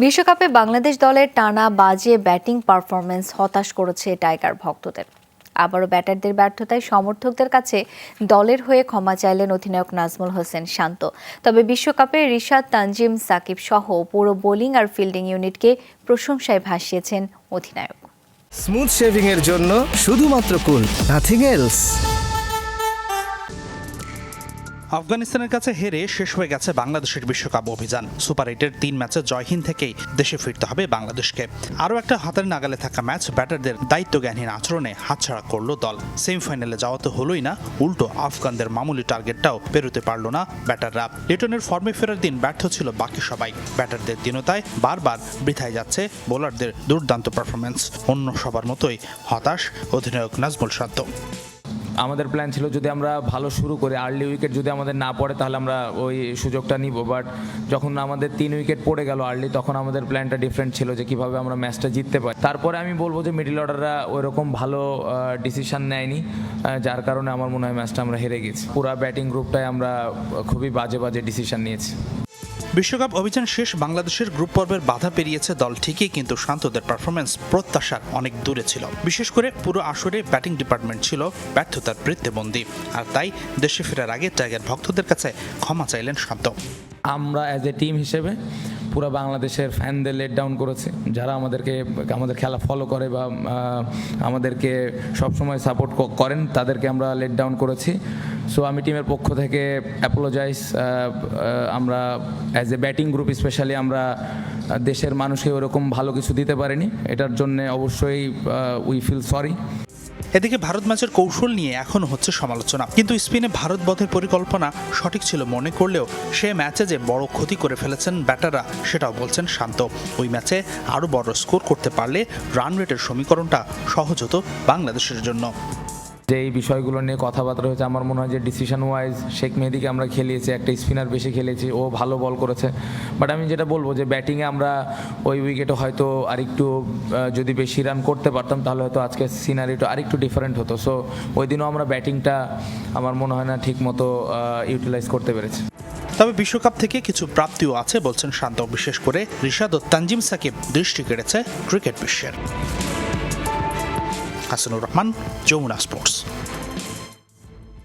বিশ্বকাপে বাংলাদেশ দলের টানা বাজে ব্যাটিং পারফরম্যান্স হতাশ করেছে টাইগার ভক্তদের। আবারও ব্যাটারদের ব্যর্থতায় সমর্থকদের কাছে দলের হয়ে ক্ষমা চাইলেন অধিনায়ক নাজমুল হোসেন শান্ত। তবে বিশ্বকাপে রিশাদ, তানজিম, সাকিব সহ পুরো বোলিং আর ফিল্ডিং ইউনিটকে প্রশংসায় ভাসিয়েছেন অধিনায়ক। স্মুথ শেভিং এর জন্য শুধুমাত্র কুল, নাথিং এলস। আফগানিস্তানের কাছে হেরে শেষ হয়ে গেছে বাংলাদেশের বিশ্বকাপ অভিযান। সুপার 8-এর 3 ম্যাচে জয়হীন থেকেই দেশে ফিরতে হবে বাংলাদেশকে। আরও একটা হাতের নাগালে থাকা ম্যাচ ব্যাটারদের দায়িত্বজ্ঞানহীন আচরণে হাতছাড়া করল দল। সেমিফাইনালে যাওয়া তো হলোই না, উল্টো আফগানদের মামুলি টার্গেটটাও পেরোতে পারল না ব্যাটাররা। লিটনের ফর্মে ফেরার দিন ব্যর্থ ছিল বাকি সবাই। ব্যাটারদের দীনতায় বারবার বৃথায় যাচ্ছে বোলারদের দুর্দান্ত পারফরমেন্স। অন্য সবার মতোই হতাশ অধিনায়ক নাজমুল শান্ত। আমাদের প্ল্যান ছিল যদি আমরা ভালো শুরু করি, আর্লি উইকেট যদি আমাদের না পড়ে তাহলে আমরা ওই সুযোগটা নিব। বাট যখন আমাদের 3 উইকেট পড়ে গেল আর্লি, তখন আমাদের প্ল্যানটা ডিফারেন্ট ছিল যে কিভাবে আমরা ম্যাচটা জিততে পারি। তারপরে আমি বলবো যে মিডল অর্ডাররা ওইরকম ভালো ডিসিশন নেয়নি, যার কারণে আমার মনে হয় ম্যাচটা আমরা হেরে গেছি। পুরা ব্যাটিং গ্রুপটাই আমরা খুবই বাজে ডিসিশন নিয়েছি। বিশ্বকাপ অভিযান শেষ, বাংলাদেশের গ্রুপ পর্বের বাধা পেরিয়েছে দল ঠিকই, কিন্তু শান্তদের পারফরমেন্স প্রত্যাশার অনেক দূরে ছিল। বিশেষ করে পুরো আসরে ব্যাটিং ডিপার্টমেন্ট ছিল ব্যর্থতার বৃত্তবন্দী। আর তাই দেশে ফেরার আগে টাইগার ভক্তদের কাছে ক্ষমা চাইলেন শান্ত। আমরা অ্যাজ এ টিম হিসেবে পুরো বাংলাদেশের ফ্যানদের লেট ডাউন করেছি, যারা আমাদের খেলা ফলো করে বা আমাদেরকে সবসময় সাপোর্ট করেন, তাদেরকে আমরা লেট ডাউন করেছি। সো আমি টিমের পক্ষ থেকে অ্যাপোলোজাইজ। আমরা as a batting group specially আমরা দেশের মানুষকে ওরকম ভালো কিছু দিতে পারিনি, এটার জন্য অবশ্যই উই ফিল সরি। এদিকে ভারত ম্যাচের কৌশল নিয়ে এখনও হচ্ছে সমালোচনা, কিন্তু স্পিনে ভারত বধের পরিকল্পনা সঠিক ছিল মনে করলেও সে ম্যাচে যে বড় ক্ষতি করে ফেলেছেন ব্যাটাররা, সেটাও বলছেন শান্ত। ওই ম্যাচে আরও বড় স্কোর করতে পারলে রান রেটের সমীকরণটা সহজ হতো বাংলাদেশের জন্য। যে এই বিষয়গুলো নিয়ে কথাবার্তা হয়েছে, আমার মনে হয় যে ডিসিশন ওয়াইজ শেখ মেহেদিকে আমরা খেলিয়েছি, একটা স্পিনার বেশি খেলেছি, ও ভালো বল করেছে। বাট আমি যেটা বলবো যে ব্যাটিংয়ে আমরা ওই উইকেটে হয়তো আরেকটু যদি বেশি রান করতে পারতাম তাহলে হয়তো আজকে সিনারিটা আরেকটু ডিফারেন্ট হতো। সো ওই দিনও আমরা ব্যাটিংটা আমার মনে হয় না ঠিক মতো ইউটিলাইজ করতে পেরেছি। তবে বিশ্বকাপ থেকে কিছু প্রাপ্তিও আছে বলছেন শান্ত। বিশেষ করে রিশাদ ও তানজিম সাকিব দৃষ্টি কেড়েছে ক্রিকেট বিশ্বের। হাসানুর রহমান, যমুনা স্পোর্টস।